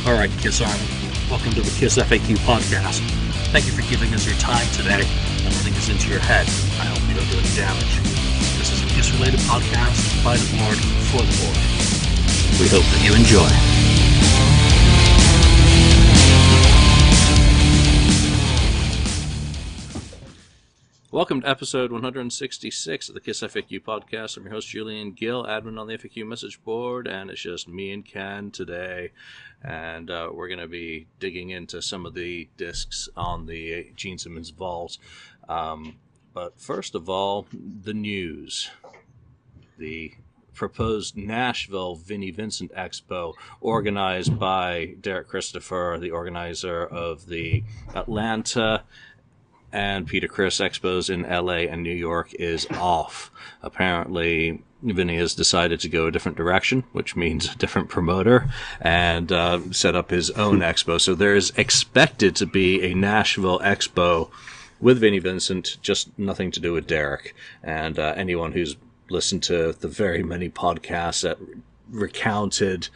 All right, Kiss Army, welcome to the KissFAQ Podcast. Thank you for giving us your time today and letting us into your head. I hope you don't do any damage. This is a Kiss-related podcast by the board for the board. We hope that you enjoy. Welcome to episode 166 of the KissFAQ Podcast. I'm your host, Julian Gill, admin on the FAQ message board, and it's just me and Ken today. And we're going to be digging into some of the discs on the Gene Simmons vault. But first of all, the news. The proposed Nashville Vinnie Vincent Expo, organized by Derek Christopher, the organizer of the Atlanta and Peter Criss Expos in LA and New York, is off. Apparently, Vinny has decided to go a different direction, which means a different promoter, and set up his own expo. So there's expected to be a Nashville Expo with Vinnie Vincent, just nothing to do with Derek. And anyone who's listened to the very many podcasts that recounted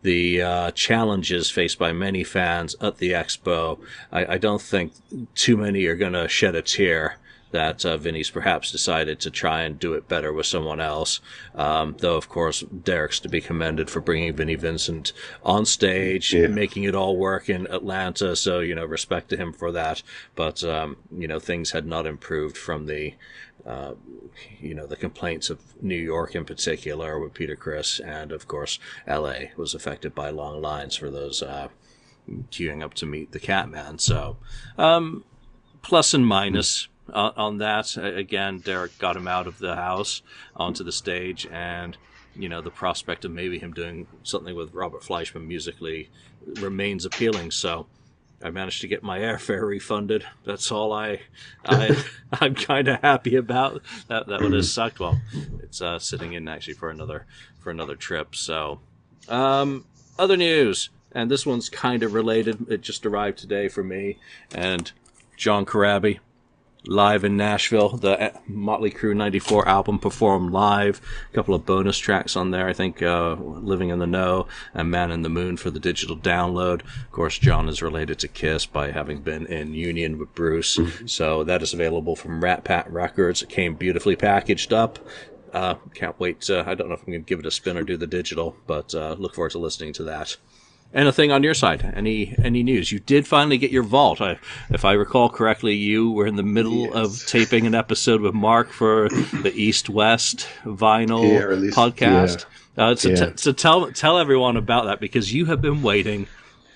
the challenges faced by many fans at the expo, I don't think too many are going to shed a tear that Vinny's perhaps decided to try and do it better with someone else. Though, of course, Derek's to be commended for bringing Vinnie Vincent on stage, making it all work in Atlanta. So, respect to him for that. But, things had not improved from the complaints of New York in particular with Peter Criss, and of course LA was affected by long lines for those queuing up to meet the Catman. So plus and minus on that. Again, Derek got him out of the house onto the stage, and the prospect of maybe him doing something with Robert Fleischman musically remains appealing. So I managed to get my airfare refunded. That's all I'm kind of happy about. That would have sucked. Well, it's sitting in actually for another trip. So, other news, and this one's kind of related. It just arrived today for me and John Corabi. Live in Nashville, the Motley Crue 94 album performed live. A couple of bonus tracks on there, I think, Living in the Know and Man in the Moon for the digital download. Of course, John is related to Kiss by having been in union with Bruce. So that is available from Rat Pat Records. It came beautifully packaged up. Can't wait. I don't know if I'm going to give it a spin or do the digital, but look forward to listening to that. Anything on your side? Any news? You did finally get your vault. If I recall correctly, you were in the middle of taping an episode with Mark for the East West Vinyl podcast. So tell everyone about that, because you have been waiting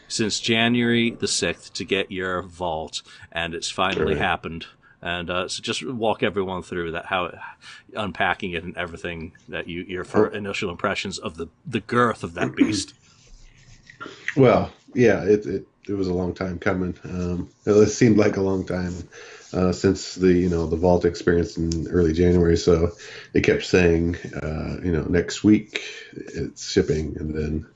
since January the 6th to get your vault, and it's finally happened. And so just walk everyone through that, how unpacking it and everything that your initial impressions of the girth of that beast. Well, yeah, it was a long time coming. It seemed like a long time since the vault experience in early January. So it kept saying, next week it's shipping, and then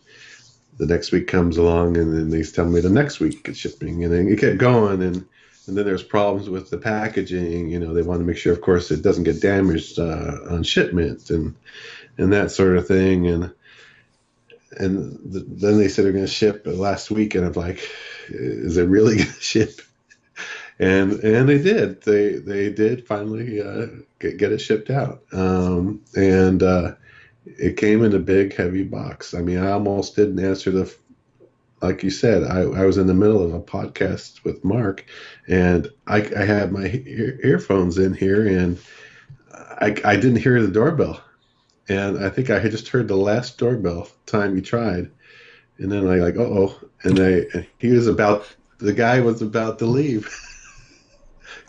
the next week comes along, and then they tell me the next week it's shipping, and then it kept going, and then there's problems with the packaging. They want to make sure, of course, it doesn't get damaged on shipment and that sort of thing, and then they said they're going to ship last week, and I'm like, is it really going to ship? And they did. They did finally get it shipped out. And it came in a big, heavy box. I mean, I almost didn't answer like you said, I was in the middle of a podcast with Mark, and I had my earphones in here, and I didn't hear the doorbell. And I think I had just heard the last doorbell time he tried. And then I and the guy was about to leave.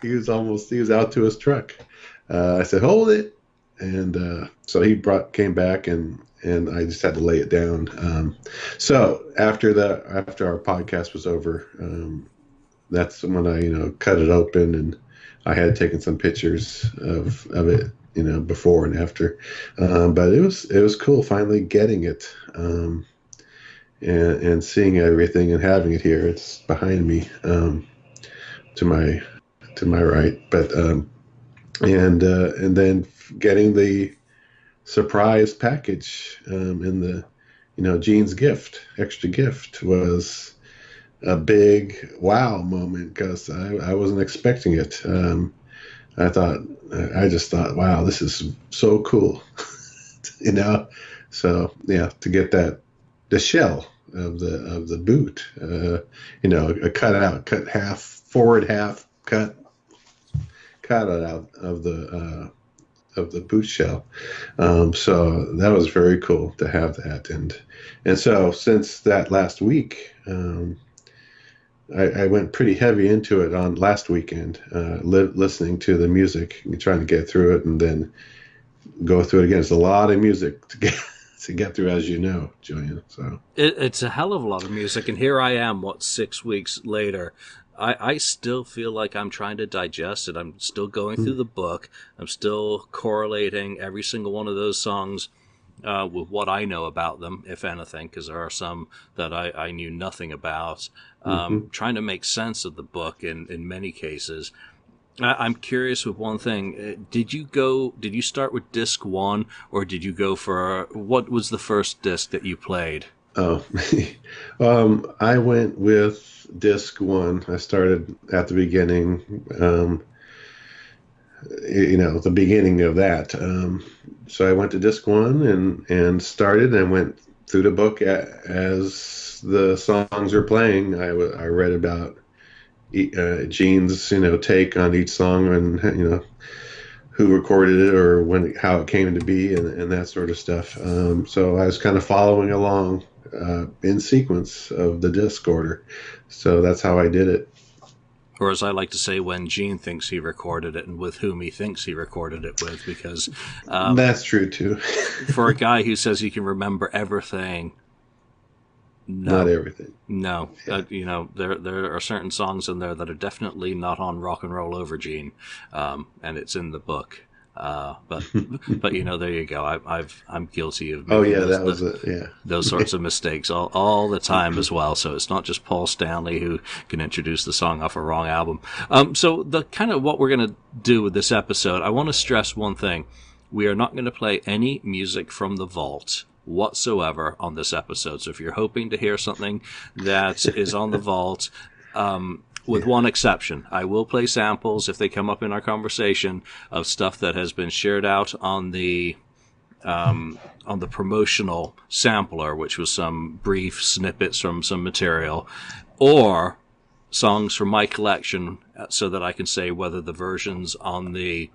he was out to his truck. I said, hold it. And so he came back, and I just had to lay it down. So after our podcast was over, that's when I, cut it open, and I had taken some pictures of it, before and after. But it was cool finally getting it, and seeing everything and having it here. It's behind me, to my right. But and then getting the surprise package in the Gene's extra gift was a big wow moment because I wasn't expecting it. I just thought, wow, this is so cool, So yeah, to get the shell of the boot, a cut half forward, half cut out of the boot shell. So that was very cool to have that, and so since that last week. I went pretty heavy into it on last weekend, listening to the music, trying to get through it, and then go through it again. It's a lot of music to get through, as you know, Julian. So it's a hell of a lot of music, and here I am, 6 weeks later. I still feel like I'm trying to digest it. I'm still going through the book. I'm still correlating every single one of those songs with what I know about them, if anything, because there are some that I knew nothing about. Trying to make sense of the book in many cases. I'm curious with one thing. Did you start with disc 1, or did you go for, what was the first disc that you played? Oh, I went with disc 1. I started at the beginning, the beginning of that. So I went to disc 1 and started and went through the book as the songs are playing. I read about Gene's take on each song, and who recorded it, or how it came to be, and that sort of stuff. So I was kind of following along in sequence of the disc order. So that's how I did it. Or as I like to say, when Gene thinks he recorded it and with whom he thinks he recorded it with, because that's true too. For a guy who says he can remember everything, no, not everything. No, yeah. There are certain songs in there that are definitely not on Rock and Roll Over, Gene, and it's in the book. But there you go. I'm guilty of making those sorts of mistakes all the time as well. So it's not just Paul Stanley who can introduce the song off a wrong album. So the kind of what we're going to do with this episode, I want to stress one thing: we are not going to play any music from the vault whatsoever on this episode. So if you're hoping to hear something that is on the vault, with one exception, I will play samples if they come up in our conversation of stuff that has been shared out on the promotional sampler, which was some brief snippets from some material, or songs from my collection, so that I can say whether the versions on the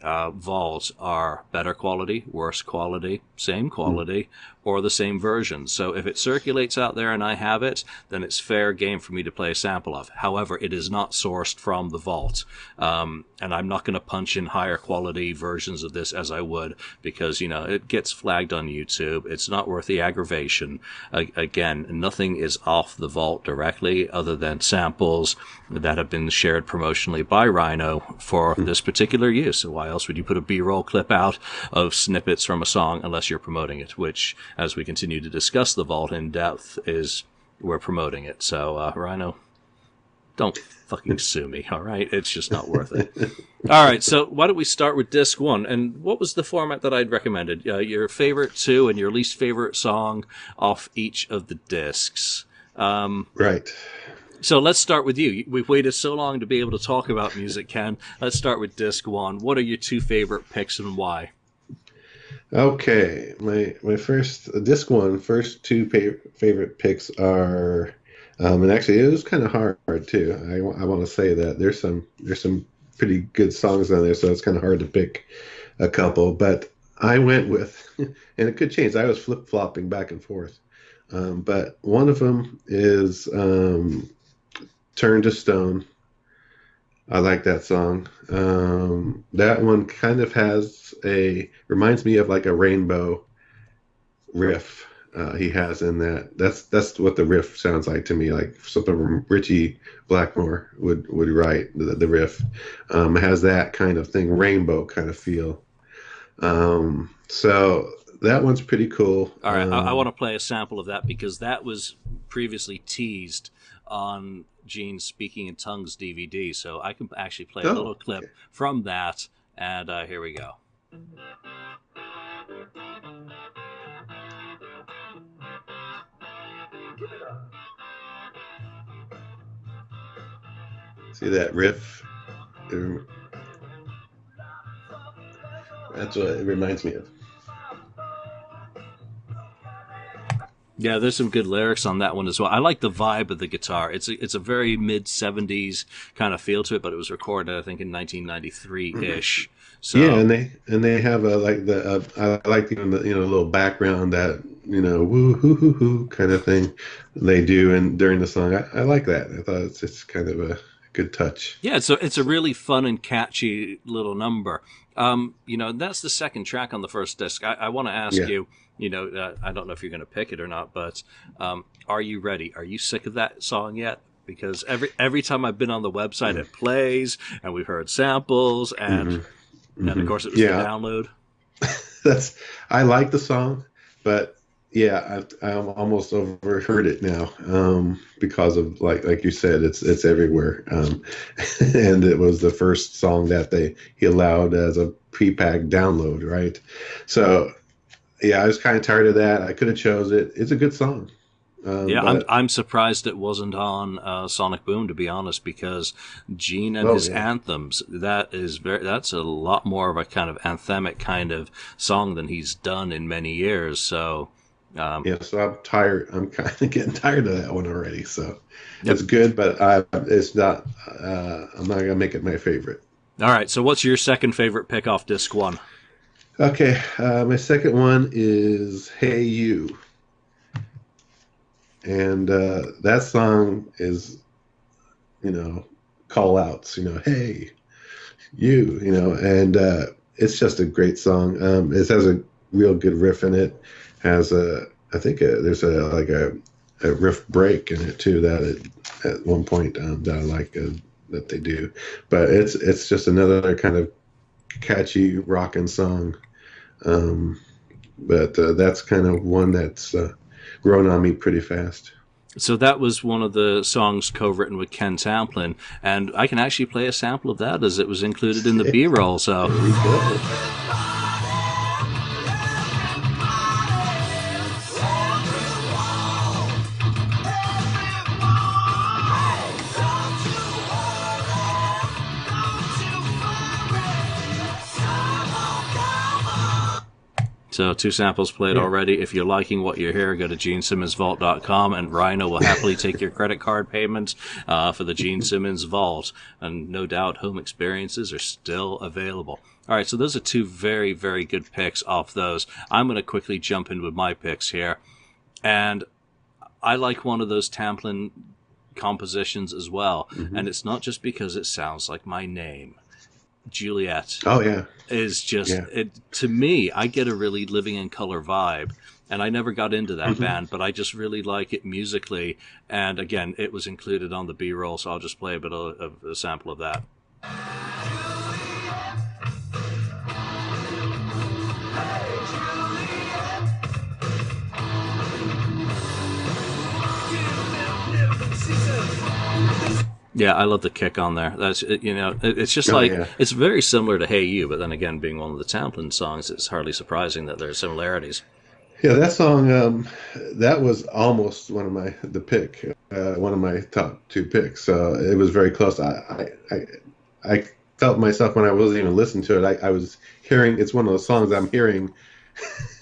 vault are better quality, worse quality, same quality, or the same version. So if it circulates out there and I have it, then it's fair game for me to play a sample of. However, it is not sourced from the vault. And I'm not going to punch in higher quality versions of this as I would, because, it gets flagged on YouTube. It's not worth the aggravation. Again, nothing is off the vault directly other than samples that have been shared promotionally by Rhino for this particular use. So why else would you put a B-roll clip out of snippets from a song unless you're promoting it, which, as we continue to discuss the vault in depth, is we're promoting it. So, Rhino, don't fucking sue me, all right? It's just not worth it. All right, so why don't we start with disc 1? And what was the format that I'd recommended? Your favorite 2 and your least favorite song off each of the discs. Right. So let's start with you. We've waited so long to be able to talk about music, Ken. Let's start with disc 1. What are your 2 favorite picks and why? Okay, my first 2 favorite picks are, and actually it was kind of hard too. I want to say that there's some pretty good songs on there, so it's kind of hard to pick a couple. But I went with, and it could change. I was flip flopping back and forth, but one of them is "Turn to Stone." I like that song. That one kind of reminds me of like a Rainbow riff he has in that. That's what the riff sounds like to me, like something Richie Blackmore would write, the riff. It has that kind of thing, Rainbow kind of feel. So that one's pretty cool. All right, I want to play a sample of that because that was previously teased on Gene's Speaking in Tongues DVD, so I can actually play a little clip from that, and here we go. See that riff? That's what it reminds me of. Yeah, there's some good lyrics on that one as well. I like the vibe of the guitar. It's a very mid-70s kind of feel to it, but it was recorded, I think, in 1993-ish. So Yeah, and they have a like the I like the little background that woo hoo hoo hoo kind of thing they do and during the song. I like that. I thought it's kind of a good touch. yeah, it's a really fun and catchy little number. That's the second track on the first disc. I want to ask Yeah. you, I don't know if you're going to pick it or not, but are you ready? Are you sick of that song yet? Because every time I've been on the website, it plays, and we've heard samples, and of course it was the download. I like the song, but yeah, I'm almost overheard it now because of like you said, it's everywhere, and it was the first song that he allowed as a pre-packed download, right? So yeah, I was kind of tired of that. I could have chose it. It's a good song. I'm surprised it wasn't on Sonic Boom, to be honest, because Gene and his anthems, that's a lot more of a kind of anthemic kind of song than he's done in many years. So so I'm tired. I'm kind of getting tired of that one already. So it's good, but it's not. I'm not gonna make it my favorite. All right. So what's your second favorite pick off disc one? Okay, my second one is "Hey You." And that song is, call outs, hey, you, and it's just a great song. It has a real good riff in it. There's a riff break in it too that at one point that I like that they do. But it's just another kind of catchy rockin' song. But that's kind of one that's grown on me pretty fast. So that was one of the songs co-written with Ken Tamplin, and I can actually play a sample of that as it was included in the B-roll. So there we go. So 2 samples played already. If you're liking what you hear, go to GeneSimmonsVault.com, and Rhino will happily take your credit card payment for the Gene Simmons Vault. And no doubt home experiences are still available. All right, so those are 2 very, very good picks off those. I'm going to quickly jump in with my picks here. And I like one of those Tamplin compositions as well. And it's not just because it sounds like my name. Juliet is just to me, I get a really Living in Color vibe, and I never got into that band, but I just really like it musically, and again, it was included on the B-roll, so I'll just play a bit of a sample of that. Yeah, I love the kick on there. That's it's just it's very similar to "Hey You," but then again, being one of the Tamplin songs, it's hardly surprising that there are similarities. Yeah, that song that was almost one of my top 2 picks. It was very close. I felt myself when I wasn't even listening to it. I was hearing. It's one of those songs I'm hearing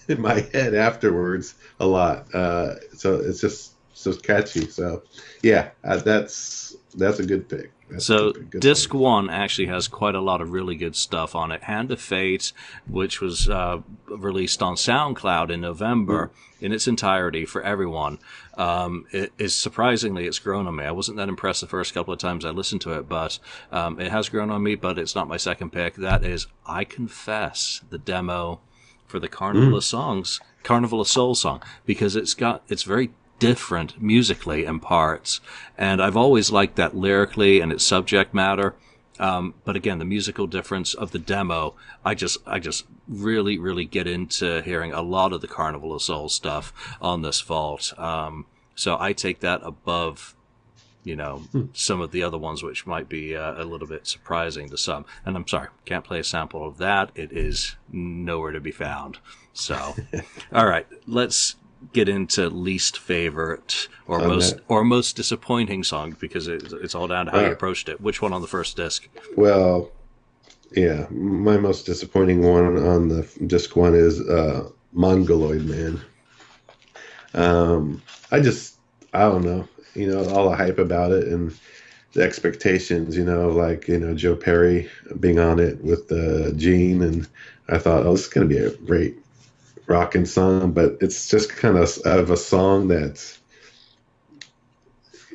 in my head afterwards a lot. So it's just so catchy. So yeah, that's a good pick. So disc 1 actually has quite a lot of really good stuff on it. Hand of Fate, which was released on SoundCloud in November in its entirety for everyone. Surprisingly, it's grown on me. I wasn't that impressed the first couple of times I listened to it, but it has grown on me, but it's not my second pick. That is I Confess, the demo for the Carnival of Soul song, because it's very different musically in parts, and I've always liked that lyrically and its subject matter, but again, the musical difference of the demo, I just really, really get into hearing a lot of the Carnival of Soul stuff on this vault, so I take that above some of the other ones, which might be a little bit surprising to some, and I'm sorry, can't play a sample of that. It is nowhere to be found. So all right, let's get into least favorite or most disappointing song, because it's all down to how you approached it. Which one on the first disc? Well, yeah, my most disappointing one on the disc one is Mongoloid Man. I don't know, all the hype about it and the expectations, like, Joe Perry being on it with Gene, and I thought, oh, this is going to be a great rockin' song, but it's just kind of a song that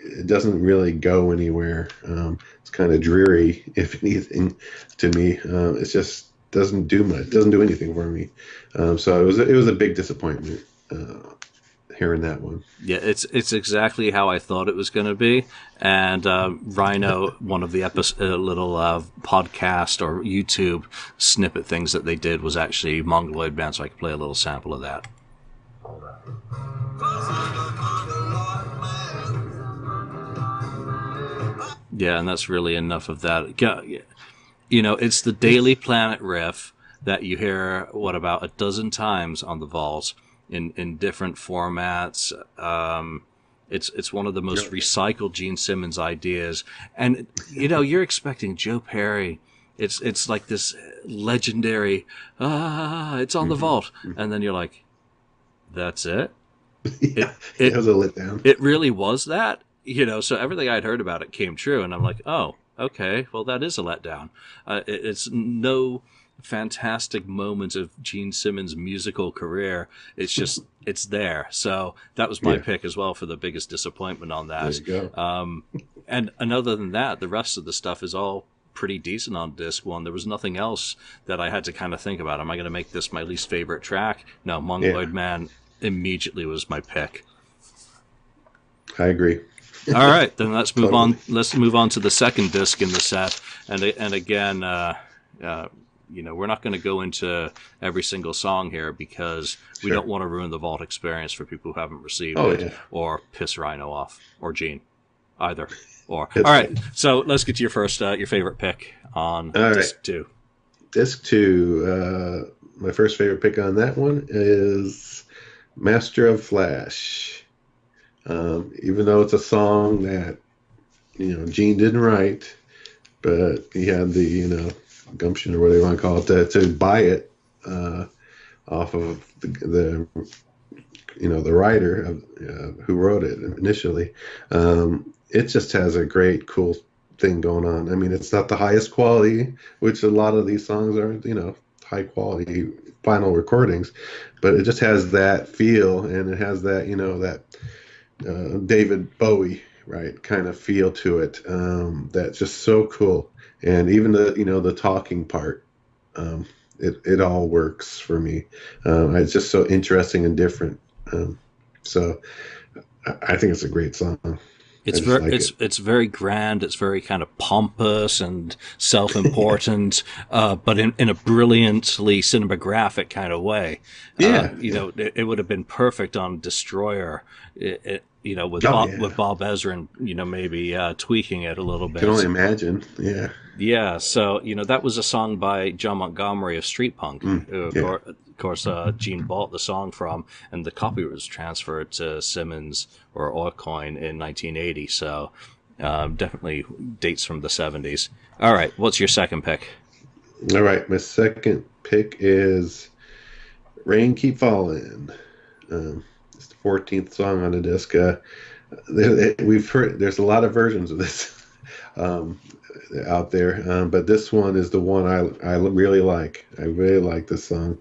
it doesn't really go anywhere. It's kind of dreary, if anything, to me. It just doesn't do much, doesn't do anything for me. So it was a big disappointment hearing that one. Yeah, it's exactly how I thought it was going to be. And Rhino, one of the little podcast or YouTube snippet things that they did was actually Mongoloid Man, so I could play a little sample of that. Yeah, and that's really enough of that. It's the Daily Planet riff that you hear, about a dozen times on the vault in different formats. It's one of the most recycled Gene Simmons ideas. And, you're expecting Joe Perry. It's like this legendary, it's on the vault. And then you're like, that's it? Yeah, it was a letdown. It really was that? So everything I'd heard about it came true. And I'm like, oh, okay, well, that is a letdown. It's no fantastic moments of Gene Simmons' musical career. It's just, it's there. So that was my pick as well for the biggest disappointment on that. There you go. And other than that, the rest of the stuff is all pretty decent on disc one. There was nothing else that I had to kind of think about. Am I going to make this my least favorite track? No, Mongoloid Man immediately was my pick. I agree. All right, then let's move on. Let's move on to the second disc in the set. And again, we're not going to go into every single song here because we don't want to ruin the vault experience for people who haven't received it or piss Rhino off or Gene, either. All right, so let's get to your first, your favorite pick on disc 2. Disc 2, my first favorite pick on that one is Master of Flash. Even though it's a song that, Gene didn't write, but he had the, gumption or whatever you want to call it to buy it off of the writer who wrote it initially. It just has a great, cool thing going on. I mean, it's not the highest quality, which a lot of these songs are, high quality final recordings, but it just has that feel, and it has that, that David Bowie, right, kind of feel to it. That's just so cool. And even the talking part, it all works for me. It's just so interesting and different. So I think it's a great song. It's very grand. It's very kind of pompous and self-important, but in a brilliantly cinematographic kind of way. Yeah. It would have been perfect on Destroyer. With Bob Ezrin, maybe tweaking it a little bit. I can only imagine. Yeah. Yeah. So that was a song by John Montgomery of Street Punk, who of course Gene bought the song from, and the copy was transferred to Simmons or Aucoin in 1980. So definitely dates from the 70s. All right, what's your second pick? All right, my second pick is Rain Keep Falling. It's the 14th song on the disc. We've heard there's a lot of versions of this out there, but this one is the one I really like. I really like this song,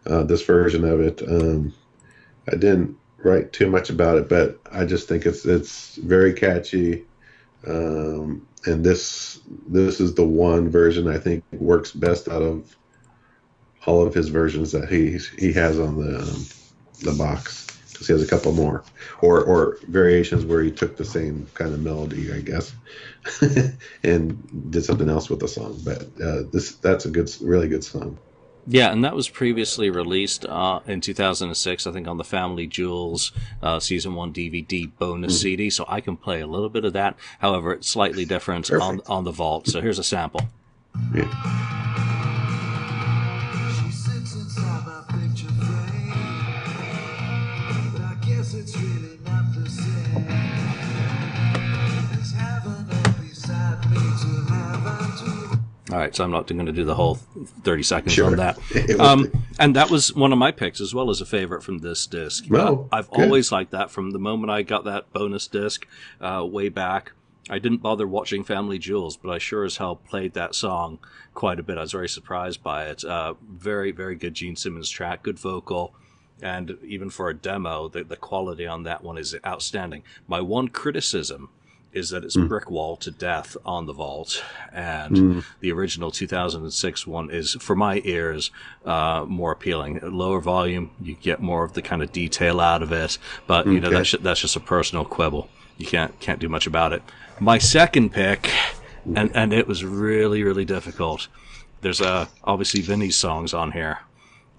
this version of it. I didn't write too much about it, but I just think it's very catchy. And this is the one version I think works best out of all of his versions that he has on the box. Because he has a couple more, or variations where he took the same kind of melody, I guess, and did something else with the song. But that's a really good song. Yeah, and that was previously released in 2006, I think, on the Family Jewels Season 1 DVD bonus CD, so I can play a little bit of that. However, it's slightly different on the vault. So here's a sample. Yeah. She sits inside my picture frame, but I All right, so I'm not going to do the whole 30 seconds Sure. on that. And that was one of my picks as well as a favorite from this disc. I've always liked that from the moment I got that bonus disc way back. I didn't bother watching Family Jewels, but I sure as hell played that song quite a bit. I was very surprised by it. Very, very good Gene Simmons track, good vocal. And even for a demo, the quality on that one is outstanding. My one criticism is that it's brick wall to death on the vault, and the original 2006 one is, for my ears, more appealing. Lower volume, you get more of the kind of detail out of it, but you know that's just a personal quibble. You can't do much about it. My second pick, and it was really, really difficult. There's obviously Vinny's songs on here,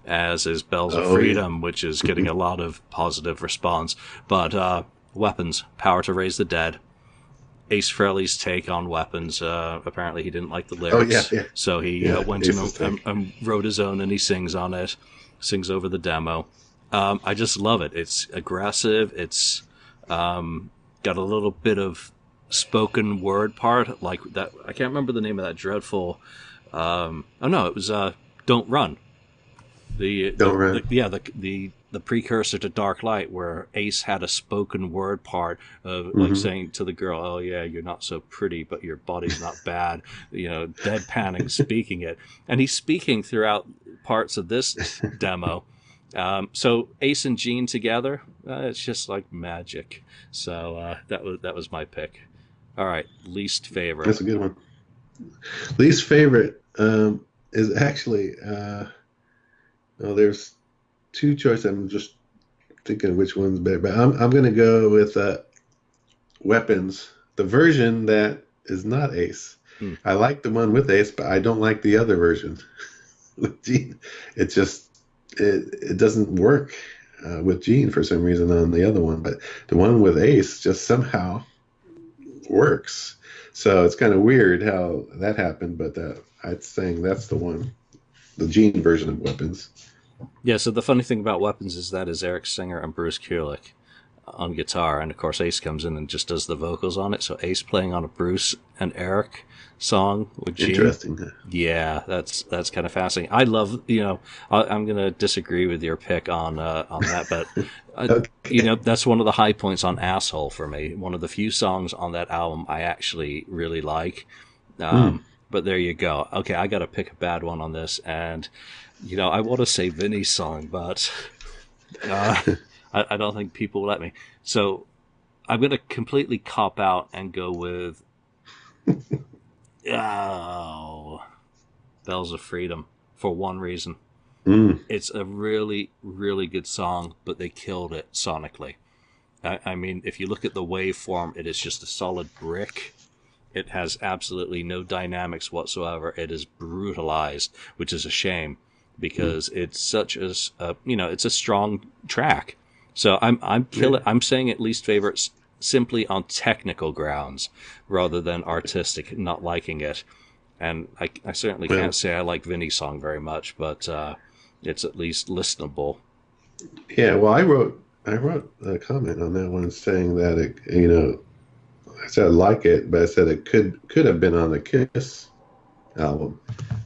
as is Bells of Freedom, which is getting a lot of positive response. But Weapons, Power to Raise the Dead. Ace Frehley's take on Weapons. Apparently he didn't like the lyrics, so he went and wrote his own, and he sings on it, sings over the demo. I just love it. It's aggressive. It's got a little bit of spoken word part, like that. I can't remember the name of that dreadful... it was Don't Run. The precursor to Dark Light, where Ace had a spoken word part of like saying to the girl, "Oh yeah, you're not so pretty, but your body's not bad." You know, deadpanning, speaking it, and he's speaking throughout parts of this demo. So Ace and Gene together, it's just like magic. So that was my pick. All right, least favorite. That's a good one. Least favorite is actually. There's two choices. I'm just thinking which one's better, but I'm going to go with Weapons, the version that is not Ace. I like the one with Ace, but I don't like the other version with Gene. It just it doesn't work with Gene for some reason on the other one, but the one with Ace just somehow works. So it's kind of weird how that happened, but I'd saying that's the one, the Gene version of Weapons. Yeah, so the funny thing about Weapons is that is Eric Singer and Bruce Kulick on guitar, and of course Ace comes in and just does the vocals on it. So Ace playing on a Bruce and Eric song with Gene. Interesting. Yeah, that's kind of fascinating. I love, I'm going to disagree with your pick on that, but okay. That's one of the high points on Asshole for me. One of the few songs on that album I actually really like. But there you go. Okay, I got to pick a bad one on this, and I want to say Vinny's song, but I don't think people will let me. So I'm going to completely cop out and go with Bells of Freedom for one reason. It's a really, really good song, but they killed it sonically. I mean, if you look at the waveform, it is just a solid brick. It has absolutely no dynamics whatsoever. It is brutalized, which is a shame, because it's such it's a strong track. So I'm saying at least favorites simply on technical grounds rather than artistic, not liking it. And I certainly can't say I like Vinny's song very much, but it's at least listenable. Yeah, well, I wrote a comment on that one saying that I said I like it, but I said it could have been on the Kiss album.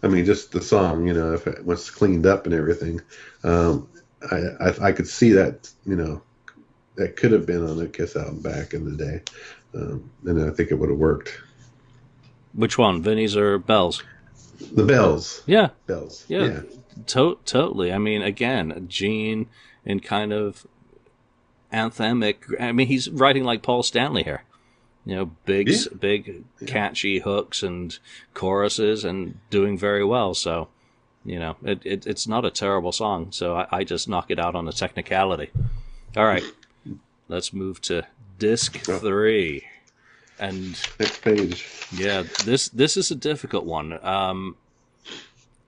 I mean, just the song, if it was cleaned up and everything. I could see that, that could have been on the Kiss album back in the day. And I think it would have worked. Which one, Vinny's or Bells? The Bells. Yeah. Bells. Yeah. Totally. I mean, again, Gene in kind of anthemic. I mean, he's writing like Paul Stanley here. Big, catchy hooks and choruses, and doing very well. So, it's not a terrible song. So I just knock it out on a technicality. All right, let's move to disc 3. And next page. Yeah, this is a difficult one.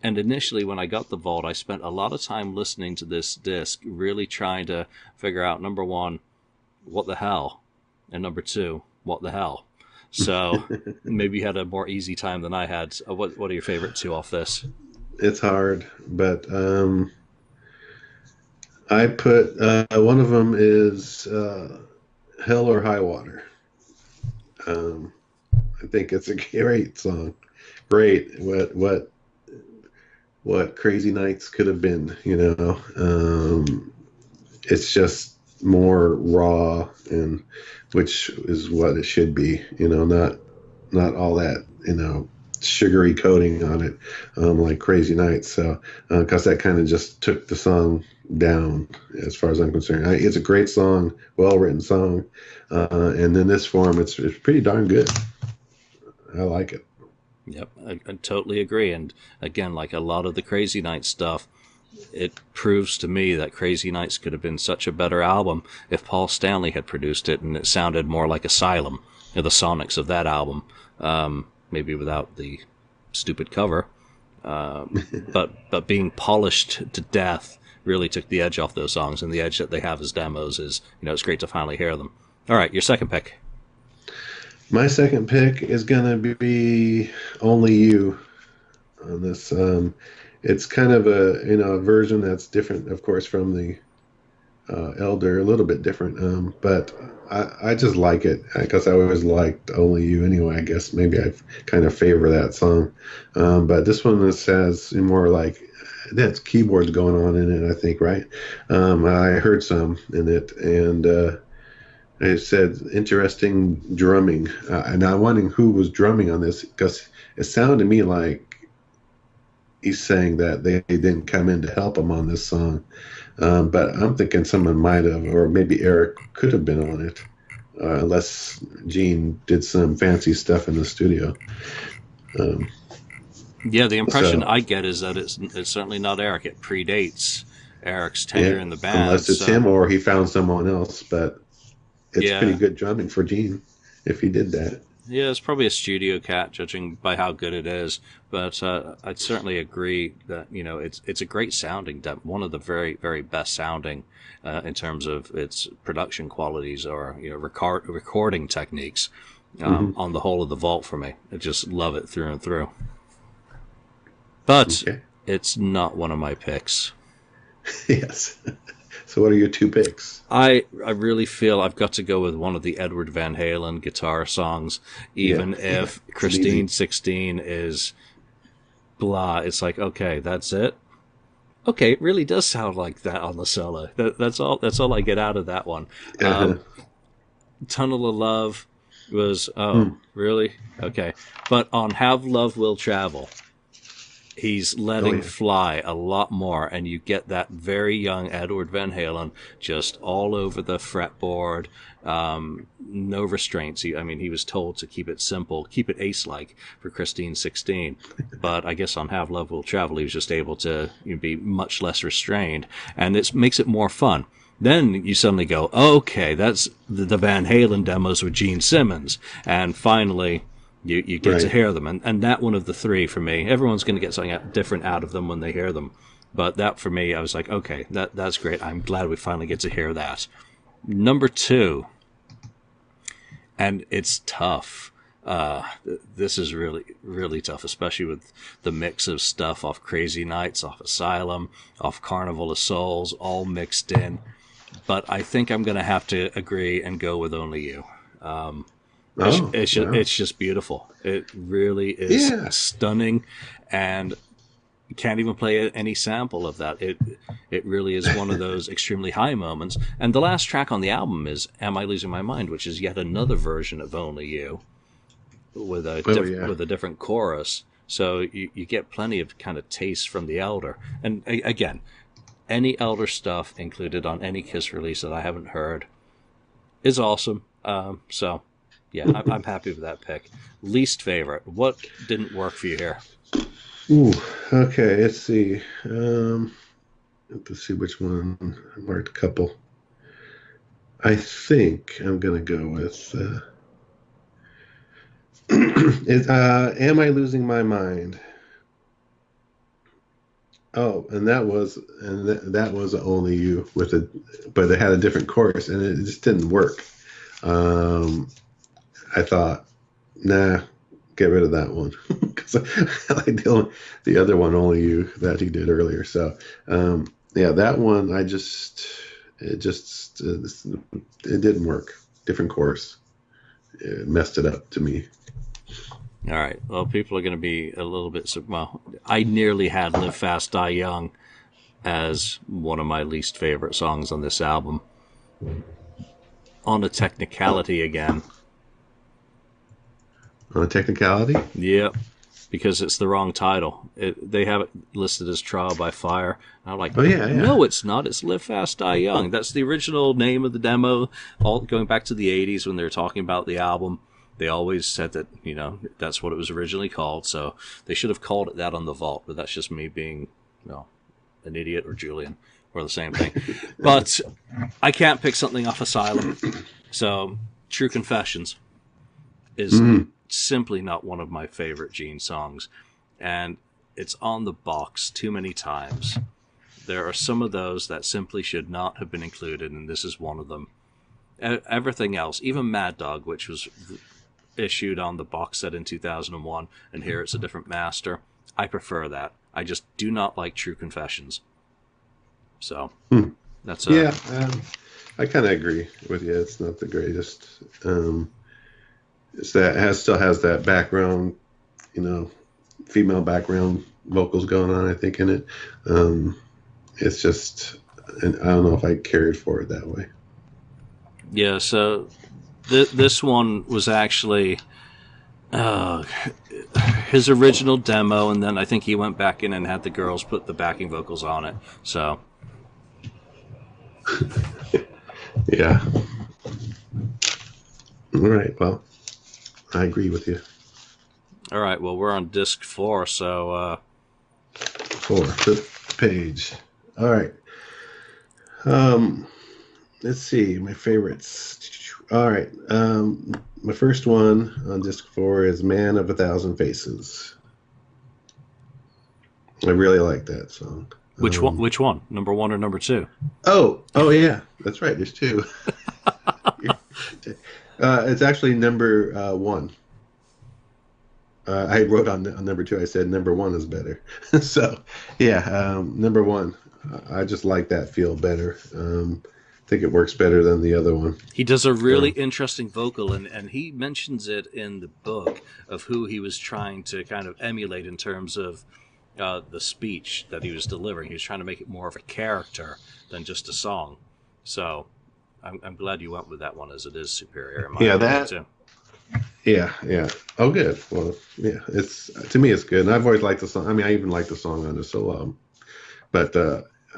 And initially, when I got the Vault, I spent a lot of time listening to this disc, really trying to figure out, number one, what the hell, and number two, what the hell. So maybe you had a more easy time than I had. What are your favorite two off this? It's hard, but I put one of them is Hell or High Water. I think it's a great song. great. What Crazy Nights could have been, you know. It's just more raw, and which is what it should be, you know, not all that, you know, sugary coating on it, like Crazy Nights. So, because that kind of just took the song down, as far as I'm concerned. It's a great song, well written song, and in this form, it's pretty darn good. I like it. Yep, I totally agree. And again, like a lot of the Crazy Nights stuff, it proves to me that Crazy Nights could have been such a better album if Paul Stanley had produced it and it sounded more like Asylum, you know, the sonics of that album, maybe without the stupid cover, but being polished to death really took the edge off those songs, and the edge that they have as demos is, you know, it's great to finally hear them. All right, your second pick. My second pick is gonna be Only You on this. It's kind of a version that's different, of course, from the Elder, a little bit different. But I just like it because I always liked Only You anyway. I guess maybe I kind of favor that song. But this one has more like that's keyboards going on in it, I think, right? I heard some in it, and it said interesting drumming. And I'm wondering who was drumming on this, because it sounded to me like he's saying that they didn't come in to help him on this song. But I'm thinking someone might have, or maybe Eric could have been on it, unless Gene did some fancy stuff in the studio. Yeah, the impression I get is that it's certainly not Eric. It predates Eric's tenure in the band. Unless it's him or he found someone else, but it's pretty good drumming for Gene if he did that. Yeah, it's probably a studio cat, judging by how good it is. But I'd certainly agree that, you know, it's a great sounding, one of the very, very best sounding in terms of its production qualities or, you know, recording techniques on the whole of the vault for me. I just love it through and through. But it's not one of my picks. Yes. So what are your two picks? I really feel I've got to go with one of the Edward Van Halen guitar songs, even if Christine 16 is blah. It's like, okay, that's it. Okay, it really does sound like that on the solo. That's all I get out of that one. Tunnel of Love was, really? Okay. But on Have Love Will Travel, he's letting fly a lot more, and you get that very young Edward Van Halen just all over the fretboard, no restraints. He was told to keep it simple, keep it Ace-like for Christine 16, but I guess on Have Love Will Travel, he was just able to be much less restrained, and it makes it more fun. Then you suddenly go, okay, that's the Van Halen demos with Gene Simmons, and finally you get to hear them. And that one of the three for me, everyone's going to get something different out of them when they hear them. But that for me, I was like, okay, that's great. I'm glad we finally get to hear that. Number two, and it's tough. This is really, really tough, especially with the mix of stuff off Crazy Nights, off Asylum, off Carnival of Souls, all mixed in. But I think I'm going to have to agree and go with Only You. It's just beautiful. It really is stunning, and you can't even play any sample of that. It really is one of those extremely high moments. And the last track on the album is Am I Losing My Mind, which is yet another version of Only You with a different chorus. So you get plenty of kind of taste from the Elder. And again, any Elder stuff included on any Kiss release that I haven't heard is awesome. So yeah, I'm happy with that pick. Least favorite. What didn't work for you here? Ooh, okay. Let's see. Let's see which one. I marked a couple. I think I'm gonna go with. Am I Losing My Mind? Oh, and that was Only You with but it had a different chorus, and it just didn't work. I thought, nah, get rid of that one because I like the other one, Only You, that he did earlier. So, that one, it didn't work. Different chorus. It messed it up to me. All right. Well, people are going to be a little bit. Well, I nearly had "Live Fast, Die Young" as one of my least favorite songs on this album. On a technicality again. On a technicality? Yep. Because it's the wrong title. They have it listed as "Trial by Fire." And I'm like, Oh yeah, yeah. No, it's not. It's "Live Fast, Die Young." That's the original name of the demo. All going back to the '80s when they were talking about the album. They always said that, that's what it was originally called. So they should have called it that on the vault. But that's just me being, an idiot, or Julian, or the same thing. But I can't pick something off Asylum. So True Confessions is simply not one of my favorite Gene songs. And it's on the box too many times. There are some of those that simply should not have been included, and this is one of them. Everything else, even Mad Dog, which was issued on the box set in 2001, and here it's a different master, I prefer that. I just do not like True Confessions. So that's I kind of agree with you. It's not the greatest. It's that still has that background, female background vocals going on, I think, in it. It's just, and I don't know if I cared for it that way. Yeah, so this one was actually his original demo, and then I think he went back in and had the girls put the backing vocals on it. So, yeah. All right. Well, I agree with you. All right. Well, we're on disc 4, so 4, fifth page. All right. Let's see my favorites. All right. My first one on disc 4 is "Man of a Thousand Faces." I really like that song. Which one? Which one? Number 1 or number 2? Oh yeah, that's right. There's 2. It's actually number 1. I wrote on number 2. I said number 1 is better. So yeah, number 1. I just like that feel better. I think it works better than the other one. He does a really interesting vocal, and he mentions it in the book of who he was trying to kind of emulate in terms of the speech that he was delivering. He was trying to make it more of a character than just a song. So I'm glad you went with that one, as it is superior. In my opinion, too. Yeah. Oh, good. Well, yeah, to me it's good, and I've always liked the song. I mean, I even like the song on this alone, but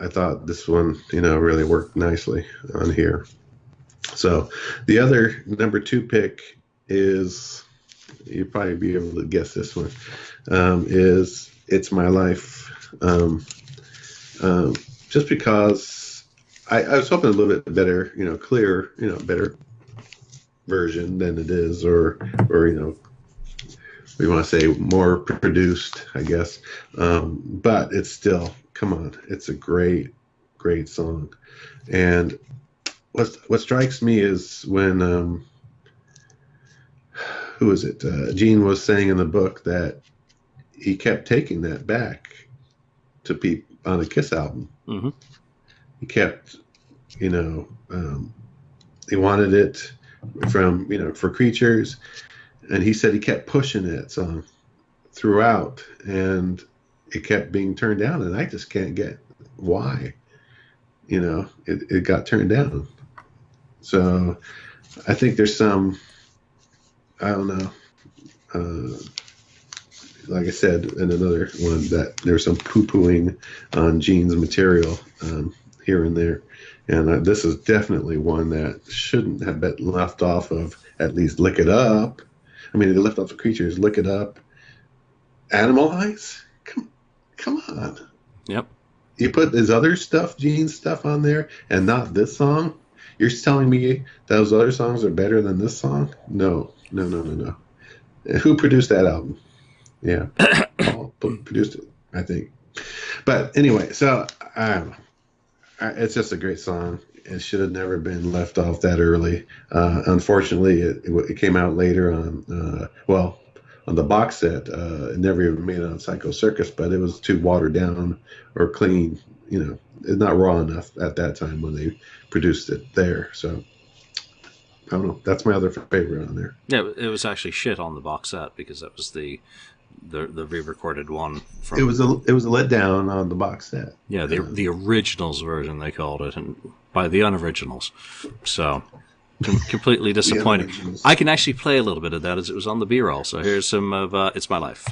I thought this one, really worked nicely on here. So the other number 2 pick is, you'll probably be able to guess this one, is "It's My Life." Just because I was hoping a little bit better, clear, better version than it is, or we want to say more produced, I guess. But it's still, come on, it's a great song. And what strikes me is when who is it? Gene was saying in the book that he kept taking that back to people on a Kiss album. Mm-hmm. He kept, he wanted it from, for Creatures, and he said he kept pushing that song throughout, and it kept being turned down, and I just can't get why. It got turned down. So I think there's some, I don't know, like I said in another one, that there's some poo-pooing on Gene's material here and there. And this is definitely one that shouldn't have been left off of, at least Lick It Up. I mean, they left off the Creatures, Lick It Up. Animalize? Come on. Yep. You put his other stuff, Gene's stuff, on there, and not this song? You're telling me those other songs are better than this song? No. Who produced that album? Yeah, Paul produced it, I think. But anyway, so it's just a great song. It should have never been left off that early. Unfortunately, it came out later on, on the box set. It never even made it on Psycho Circus, but it was too watered down or clean. It's not raw enough at that time when they produced it there. So I don't know. That's my other favorite on there. Yeah, it was actually shit on the box set because that was the re-recorded one. From It was a letdown on the box set. Yeah, the originals version they called it, and by the unoriginals. So completely disappointing. I can actually play a little bit of that as it was on the B-roll. So here's some of "It's My Life."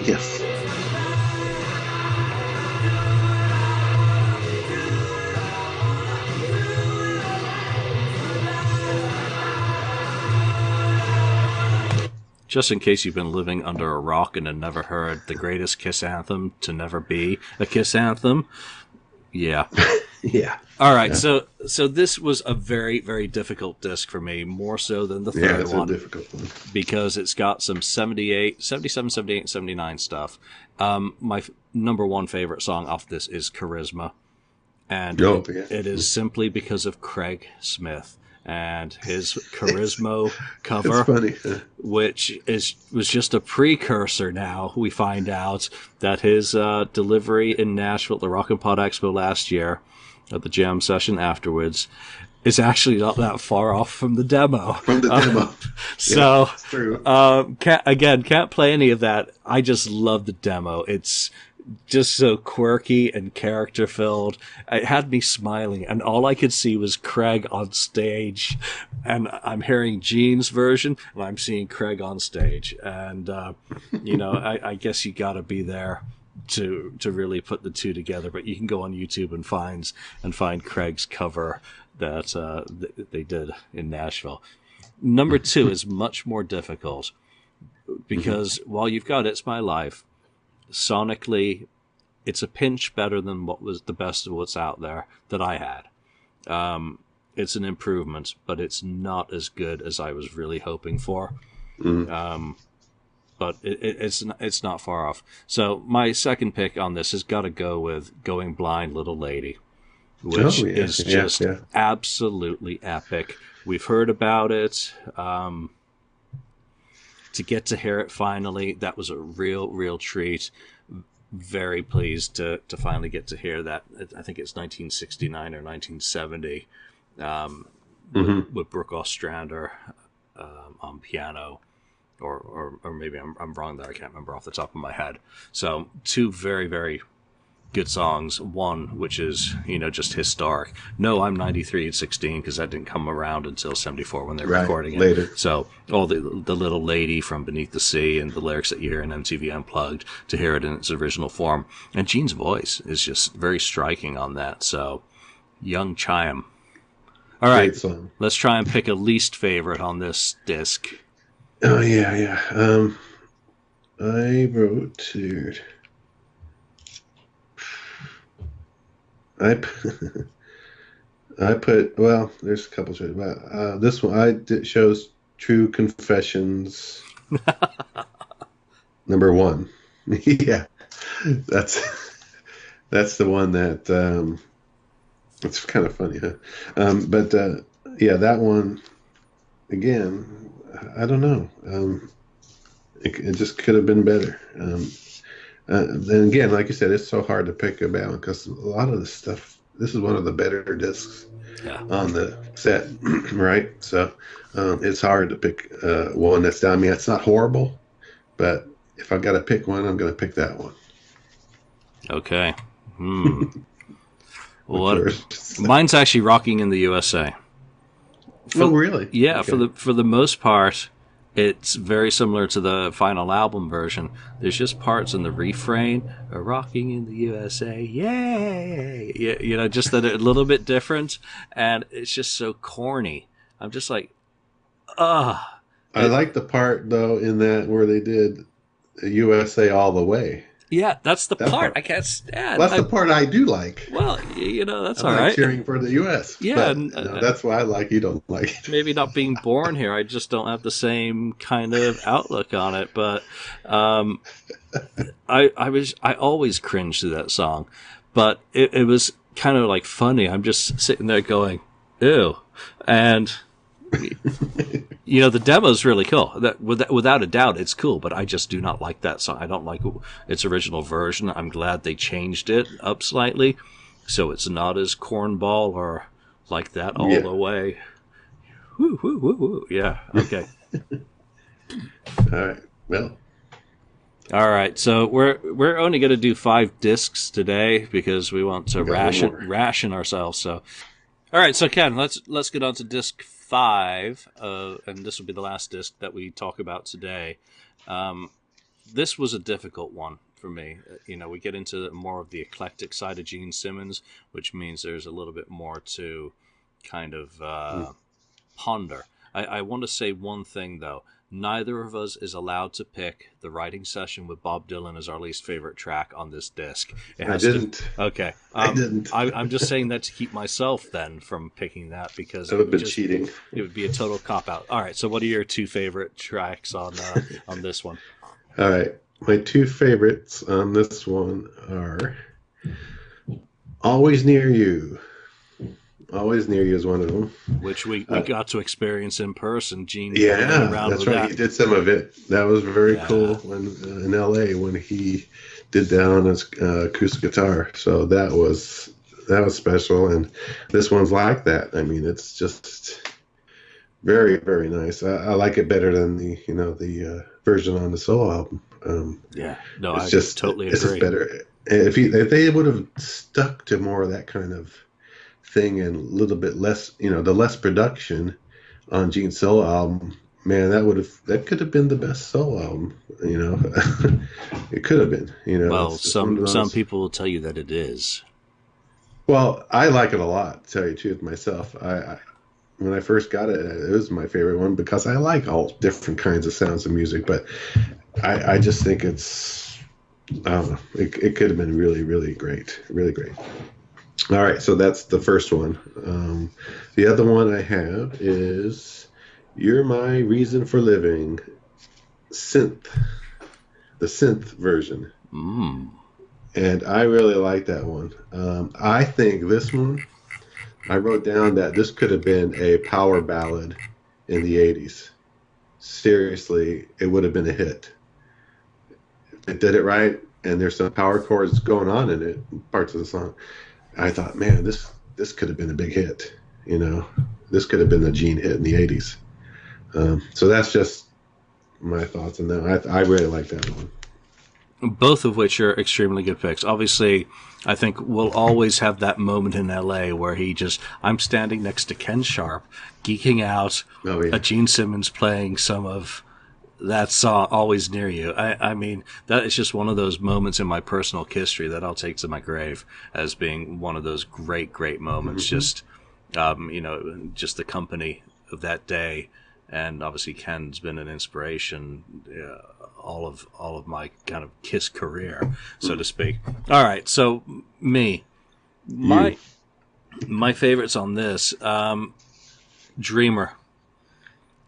Yes. Just in case you've been living under a rock and have never heard the greatest Kiss anthem to never be a Kiss anthem, yeah. Yeah. All right, yeah. So this was a very, very difficult disc for me, more so than the third one. Yeah, it's a difficult one. Because it's got some 78, 77, 78, and 79 stuff. My number one favorite song off this is Charisma. And it is simply because of Craig Smith and his Charisma cover, which was just a precursor. Now we find out that his delivery in Nashville at the Rock and Pod Expo last year, at the jam session afterwards, is actually not that far off from the demo. So, can't play any of that. I just love the demo. It's just so quirky and character filled. It had me smiling, and all I could see was Craig on stage, and I'm hearing Gene's version, and I'm seeing Craig on stage, and I guess you got to be there to really put the two together. But you can go on YouTube and find Craig's cover that they did in Nashville. Number two is much more difficult because while you've got "It's My Life," sonically, it's a pinch better than what was the best of what's out there that I had. It's an improvement, but it's not as good as I was really hoping for. But it's not far off. So my second pick on this has got to go with "Going Blind, Little Lady," which is just absolutely epic. We've heard about it. To get to hear it finally, that was a real treat. Very pleased to finally get to hear that. I think it's 1969 or 1970 with Brooke Ostrander on piano. Or maybe I'm wrong there. I can't remember off the top of my head. So two very, very good songs. One, which is, just historic. No, I'm 93 and 16 because that didn't come around until 74 when they were recording it. Later. So all the little lady from Beneath the Sea and the lyrics that you hear in MTV Unplugged, to hear it in its original form. And Gene's voice is just very striking on that. So, Young Chime. All right, let's try and pick a least favorite on this disc. Oh, yeah. I wrote here. I put, well, there's a couple choices. This one shows True Confessions. Number one. Yeah. That's the one that, it's kind of funny, huh? But that one, again, I don't know. It just could have been better. Then again, like you said, it's so hard to pick a balance because a lot of the stuff, this is one of the better discs on the set, right? So it's hard to pick one that's down. I mean, it's not horrible, but if I've got to pick one, I'm going to pick that one. Okay. Mine's actually Rocking in the USA. Really? Yeah, okay. For the most part, it's very similar to the final album version. There's just parts in the refrain, "Rocking in the USA, yay!" Yeah, just that a little bit different, and it's just so corny. I'm just like, I like the part though in that where they did USA All the Way. Yeah, that's the part I can't stand. That's the part I do like. Well, that's all right. Like cheering for the U.S. Yeah, but, that's why I like. You don't like it. Maybe not being born here, I just don't have the same kind of outlook on it. But I always cringe to that song, but it was kind of like funny. I'm just sitting there going, ew, and. The demo's really cool. That without a doubt, it's cool. But I just do not like that song. I don't like its original version. I'm glad they changed it up slightly, so it's not as cornball or like that all the way. Woo, woo, woo, woo. Yeah. Okay. All right. Well. All right. So we're only going to do 5 discs today because we want to ration ourselves. So, all right. So Ken, let's get on to disc 5, and this will be the last disc that we talk about today. This was a difficult one for me. We get into more of the eclectic side of Gene Simmons, which means there's a little bit more to kind of ponder. I want to say one thing, though. Neither of us is allowed to pick the writing session with Bob Dylan as our least favorite track on this disc. I didn't. Okay. I didn't. I'm just saying that to keep myself then from picking that because that would have been cheating. It would be a total cop-out. All right, so what are your 2 favorite tracks on this one? All right. My 2 favorites on this one are Always Near You. Always Near You is one of them. Which we got to experience in person. Gene. Yeah, that's right. He did some of it. That was very cool when in L.A. when he did that on his acoustic guitar. So that was special. And this one's like that. I mean, it's just very, very nice. I like it better than the version on the solo album. I just totally agree. It's just better. If they would have stuck to more of that kind of thing and a little bit less, the less production on Gene's solo album, man, that could have been the best solo album. It could have been. Well, some people will tell you that it is. Well, I like it a lot, to tell you the truth myself. When I first got it, it was my favorite one because I like all different kinds of sounds of music, but I just think it's, I don't know, it could have been really, really great, really great. All right, so that's the first one. The other one I have is You're My Reason for Living, the synth version. And I really like that one. I think this one, I wrote down that this could have been a power ballad in the 80s. Seriously, it would have been a hit. It did it right, and there's some power chords going on in it, parts of the song. I thought, man, this could have been a big hit. This could have been a Gene hit in the 80s. So that's just my thoughts on that. I really like that one. Both of which are extremely good picks. Obviously, I think we'll always have that moment in LA where I'm standing next to Ken Sharp, geeking out at Gene Simmons playing some of that song, Always Near You. I mean, that is just one of those moments in my personal history that I'll take to my grave as being one of those great, great moments. Mm-hmm. Just the company of that day. And obviously Ken's been an inspiration all of my kind of Kiss career, so to speak. All right, so my favorites on this, Dreamer.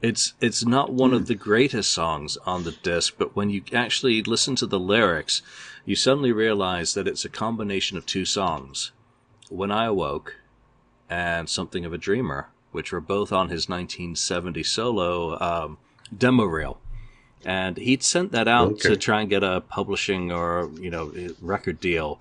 It's not one of the greatest songs on the disc, but when you actually listen to the lyrics, you suddenly realize that it's a combination of 2 songs, When I Awoke and Something of a Dreamer, which were both on his 1970 solo demo reel. And he'd sent that out to try and get a publishing or record deal,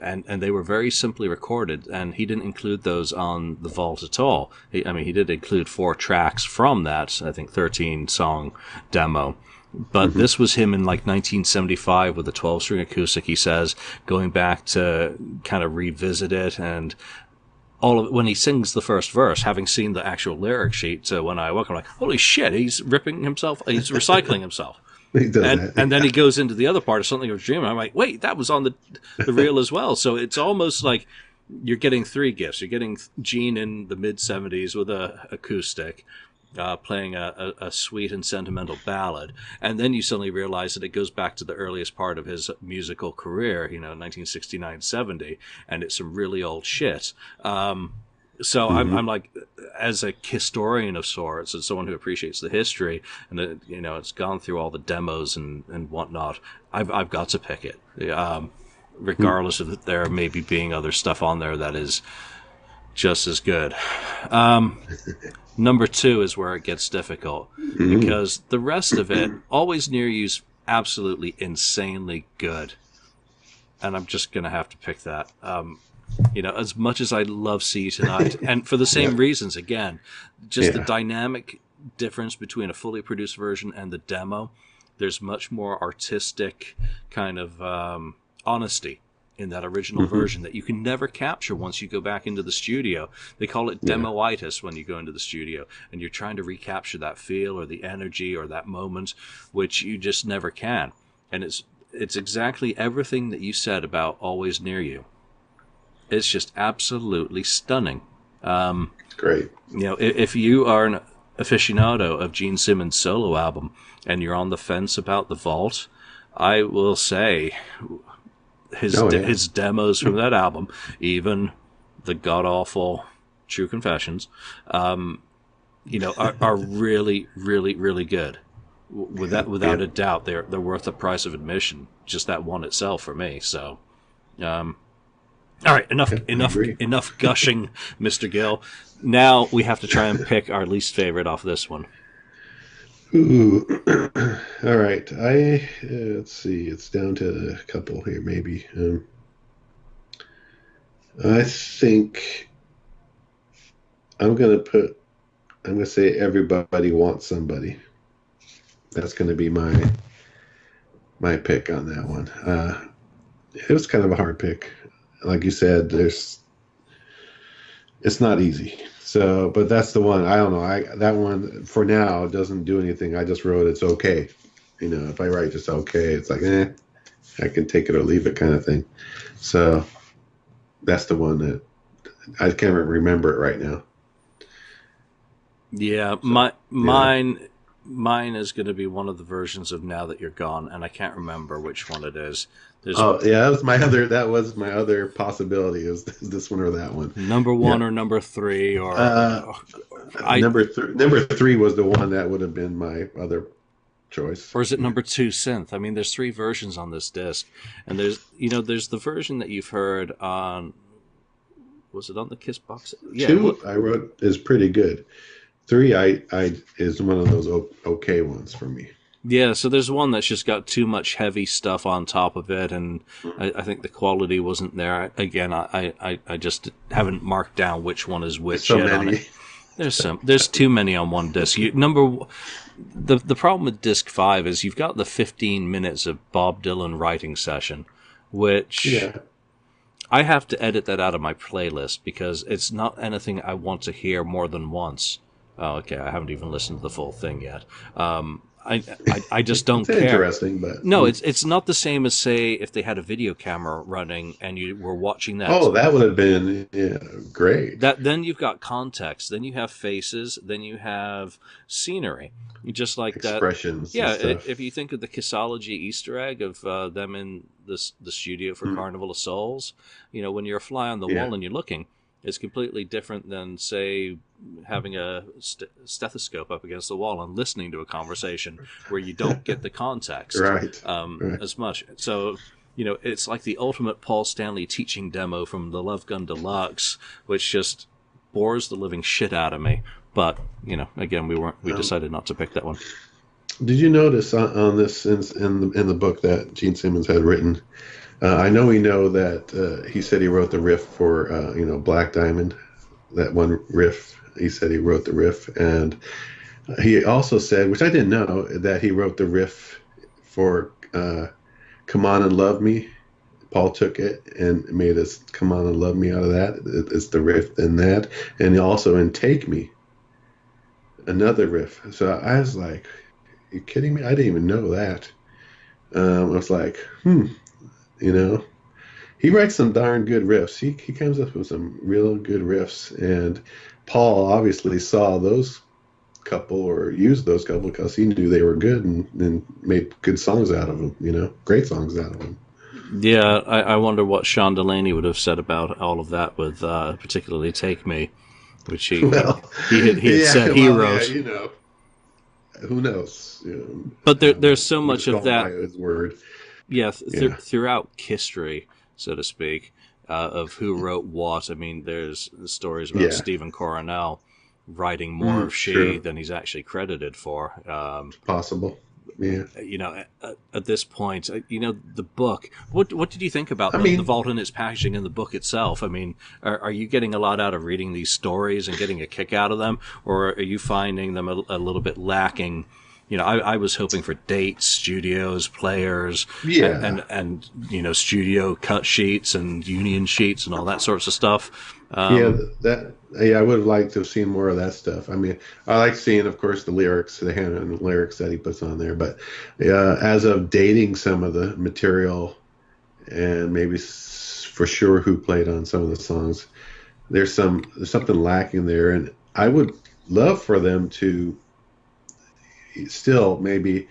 and they were very simply recorded, and he didn't include those on the vault at all. He did include 4 tracks from that, I think 13-song demo. But this was him in like 1975 with a 12-string acoustic, he says, going back to kind of revisit it, and all of it, when he sings the first verse, having seen the actual lyric sheet, When I Awoke, I'm like, holy shit, he's recycling himself. He does that. And then he goes into the other part of Something of a Dream, and I'm like, wait, that was on the reel as well. So it's almost like you're getting 3 gifts. You're getting Gene in the mid-70s with a acoustic, playing a sweet and sentimental ballad, and then you suddenly realize that it goes back to the earliest part of his musical career, 1969-70, and it's some really old shit. So I'm like, as a historian of sorts, and someone who appreciates the history, and it's gone through all the demos and whatnot, I've got to pick it, regardless of there maybe being other stuff on there that is just as good. Number 2 is where it gets difficult, because the rest of it, Always Near You's absolutely insanely good, and I'm just gonna have to pick that. As much as I love See You Tonight, and for the same reasons, again, just the dynamic difference between a fully produced version and the demo. There's much more artistic kind of honesty in that original version that you can never capture once you go back into the studio. They call it demoitis when you go into the studio, and you're trying to recapture that feel or the energy or that moment, which you just never can. And it's exactly everything that you said about Always Near You. It's just absolutely stunning. It's great. If you are an aficionado of Gene Simmons' solo album and you're on the fence about The Vault, I will say his demos from that album, even the god-awful True Confessions, are really, really, really good. Without a doubt, they're worth the price of admission. Just that one itself for me. So, all right, enough gushing, Mr. Gill. Now we have to try and pick our least favorite off this one. Ooh. All right. Let's see. It's down to a couple here, maybe. I think I'm going to say Everybody Wants Somebody. That's going to be my pick on that one. It was kind of a hard pick. Like you said, it's not easy. So, but that's the one. I don't know. That one for now doesn't do anything. I just wrote it's okay. If I write just okay, it's like I can take it or leave it kind of thing. So that's the one that I can't remember it right now. Yeah, so, mine is going to be one of the versions of Now That You're Gone, and I can't remember which one it is. That was my other possibility, is this one or that one. Number one or number three, or number three was the one that would have been my other choice. Or is it number two, Synth? I mean, there's three versions on this disc, and there's the version that you've heard on. Was it on the Kiss box? Yeah, two I wrote is pretty good. Three I is one of those okay ones for me. Yeah, so there's one that's just got too much heavy stuff on top of it, and I think the quality wasn't there. Again, I just haven't marked down which one is which yet on it. There's too many on one disc. The problem with disc 5 is you've got the 15 minutes of Bob Dylan writing session, which I have to edit that out of my playlist because it's not anything I want to hear more than once. Oh, okay, I haven't even listened to the full thing yet. I just don't care. Interesting, but no, it's not the same as, say, if they had a video camera running and you were watching that. Oh, that would have been great. Then you've got context. Then you have faces. Then you have scenery. Just like expressions. Yeah, if you think of the Kissology Easter egg of them in the studio for Carnival of Souls, when you're a fly on the wall and you're looking, it's completely different than, say, having a stethoscope up against the wall and listening to a conversation where you don't get the context as much. So, it's like the ultimate Paul Stanley teaching demo from the Love Gun Deluxe, which just bores the living shit out of me. But, again, we decided not to pick that one. Did you notice on this in the book that Gene Simmons had written? I know that he said he wrote the riff for Black Diamond, that one riff. He said he wrote the riff, and he also said, which I didn't know, that he wrote the riff for "Come On and Love Me." Paul took it and made us "Come On and Love Me" out of that. It's the riff in that, and also in "Take Me," another riff. So I was like, "Are you kidding me? I didn't even know that." I was like, he writes some darn good riffs. He comes up with some real good riffs, and Paul obviously saw those couple or used those couple because he knew they were good and made good songs out of them, great songs out of them. Yeah, I wonder what Sean Delaney would have said about all of that with particularly Take Me, which he had said he wrote. Yeah, who knows? But there's so much of that. His word. Yeah, throughout history, so to speak, of who wrote what. I mean, there's stories about Stephen Coronel writing more of She than he's actually credited for. Possible. Yeah. At this point, the book. What did you think about the vault and its packaging and the book itself? I mean, are you getting a lot out of reading these stories and getting a kick out of them, or are you finding them a little bit lacking? I was hoping for dates, studios, players, and studio cut sheets and union sheets and all that sorts of stuff. I would have liked to have seen more of that stuff. I mean, I like seeing, of course, the lyrics, the handwritten lyrics that he puts on there. But as of dating some of the material and maybe for sure who played on some of the songs, there's something lacking there. And I would love for them to still maybe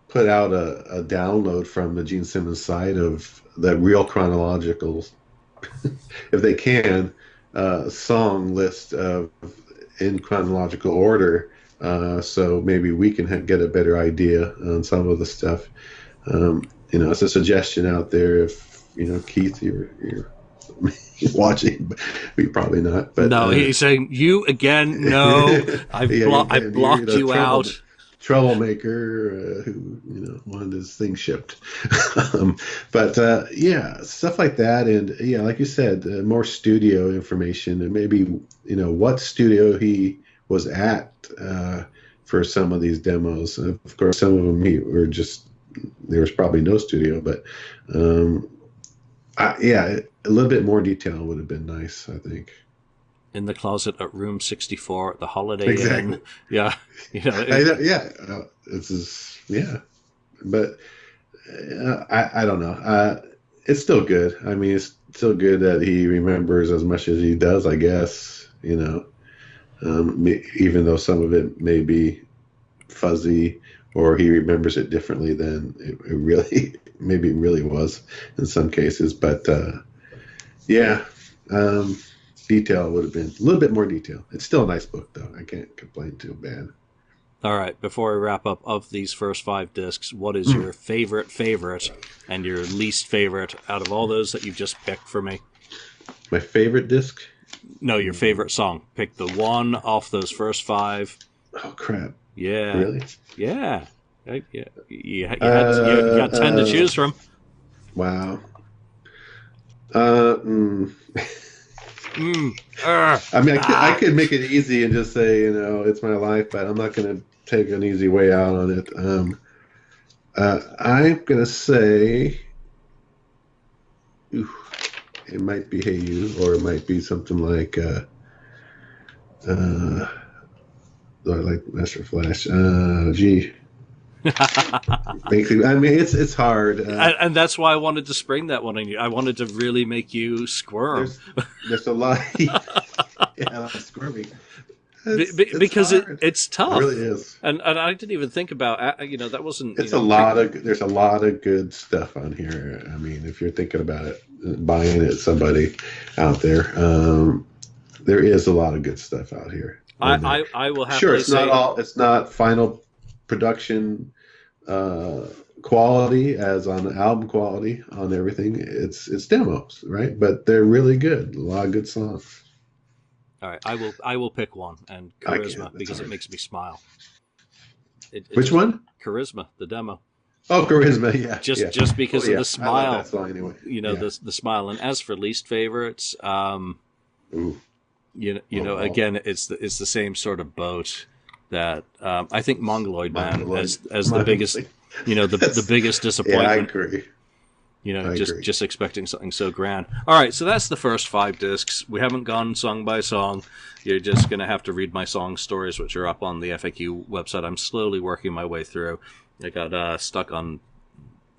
put out a download from the Gene Simmons side of the real chronological, if they can, song list in chronological order, so maybe we can get a better idea on some of the stuff. It's a suggestion out there. If Keith, you're watching, but probably not. But no, he's saying you again. No, I blocked you out. Troublemaker who wanted his thing shipped. But stuff like that. And like you said, more studio information, and maybe what studio he was at for some of these demos. Of course, some of them there was probably no studio, but a little bit more detail would have been nice, I think. In the closet at room 64 at the Holiday Inn. Yeah. But I don't know. It's still good. I mean, it's still good that he remembers as much as he does, I guess, even though some of it may be fuzzy or he remembers it differently than it really, maybe it really was in some cases. But detail would have been a little bit more detail. It's still a nice book, though. I can't complain too bad. All right. Before we wrap up, of these first 5 discs, what is your favorite and your least favorite out of all those that you've just picked for me? My favorite disc? No, your favorite song. Pick the one off those first 5. Oh, crap. Yeah. Really? Yeah. You got 10 to choose from. Wow. I could make it easy and just say, it's my life, but I'm not going to take an easy way out on it. I'm going to say, it might be Hey You, or it might be something like, I like Master Flash. Gee. I mean, it's hard, and that's why I wanted to spring that one on you. I wanted to really make you squirm. There's a lot. I'm squirming because it's tough. It really is. And I didn't even think about that wasn't. There's a lot of good stuff on here. I mean, if you're thinking about it, buying it, somebody out there, there is a lot of good stuff out here. I will happily sure. It's say, it's not final production quality as on album quality on everything. It's demos, right? But they're really good. A lot of good songs. All right, I will pick one, and Charisma, because it makes me smile. Which one? Charisma, the demo. Oh, Charisma, yeah. Just because of the smile. I like that song anyway. The smile. And as for least favorites, again, it's the same sort of boat that I think Mongoloid Man as the biggest, the biggest disappointment. Yeah, I agree. Just expecting something so grand. All right, so that's the first 5 discs. We haven't gone song by song. You're just going to have to read my song stories, which are up on the FAQ website. I'm slowly working my way through. I got stuck on...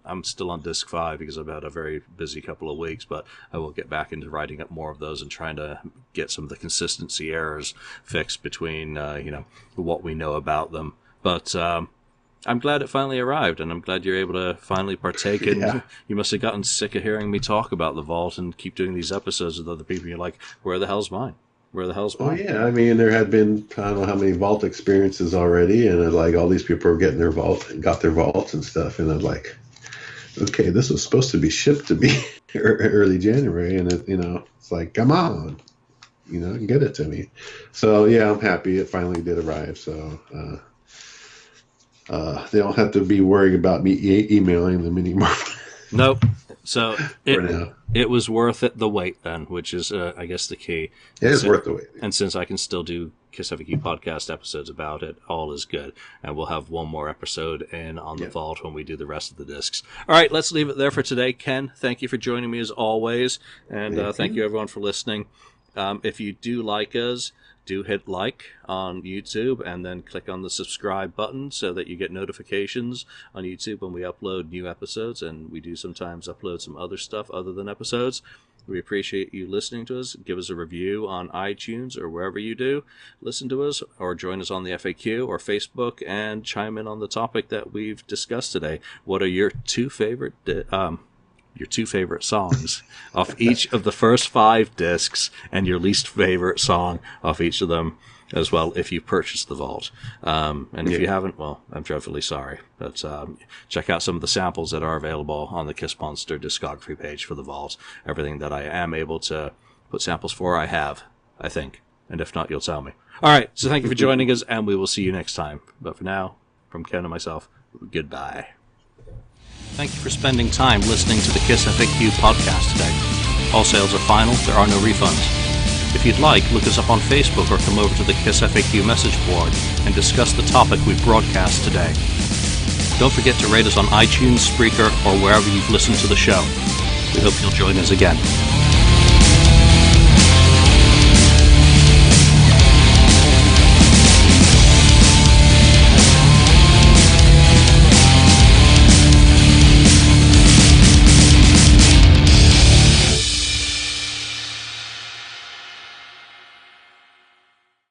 I'm still on disc 5 because I've had a very busy couple of weeks, but I will get back into writing up more of those and trying to get some of the consistency errors fixed between, what we know about them. But... I'm glad it finally arrived, and I'm glad you're able to finally partake in. Yeah. You must have gotten sick of hearing me talk about the Vault and keep doing these episodes with other people. You're like, where the hell's mine? Where the hell's mine? Oh, yeah. I mean, there had been, I don't know how many Vault experiences already, and all these people were getting their Vault and got their Vaults and stuff, and I'm like, okay, this was supposed to be shipped to me early January, and it's like, come on, get it to me. So, yeah, I'm happy it finally did arrive, so... they don't have to be worrying about me emailing them anymore. Nope. So now. it was worth it, the wait then, which is, I guess, the key. It is worth the wait. And since I can still do KissFAQ podcast episodes about it, all is good. And we'll have one more episode in on the vault when we do the rest of the discs. All right, let's leave it there for today. Ken, thank you for joining me as always. And thank you everyone for listening. If you do like us, do hit like on YouTube and then click on the subscribe button so that you get notifications on YouTube when we upload new episodes. And we do sometimes upload some other stuff other than episodes. We appreciate you listening to us. Give us a review on iTunes or wherever you do listen to us, or join us on the FAQ or Facebook and chime in on the topic that we've discussed today. What are your two favorite songs off each of the first 5 discs, and your least favorite song off each of them as well, if you purchased the vault. And if you haven't, well, I'm dreadfully sorry. But check out some of the samples that are available on the Kiss Monster discography page for the vault. Everything that I am able to put samples for, I have, I think. And if not, you'll tell me. All right, so thank you for joining us, and we will see you next time. But for now, from Ken and myself, goodbye. Thank you for spending time listening to the KissFAQ podcast today. All sales are final. There are no refunds. If you'd like, look us up on Facebook or come over to the KissFAQ message board and discuss the topic we broadcast today. Don't forget to rate us on iTunes, Spreaker, or wherever you've listened to the show. We hope you'll join us again.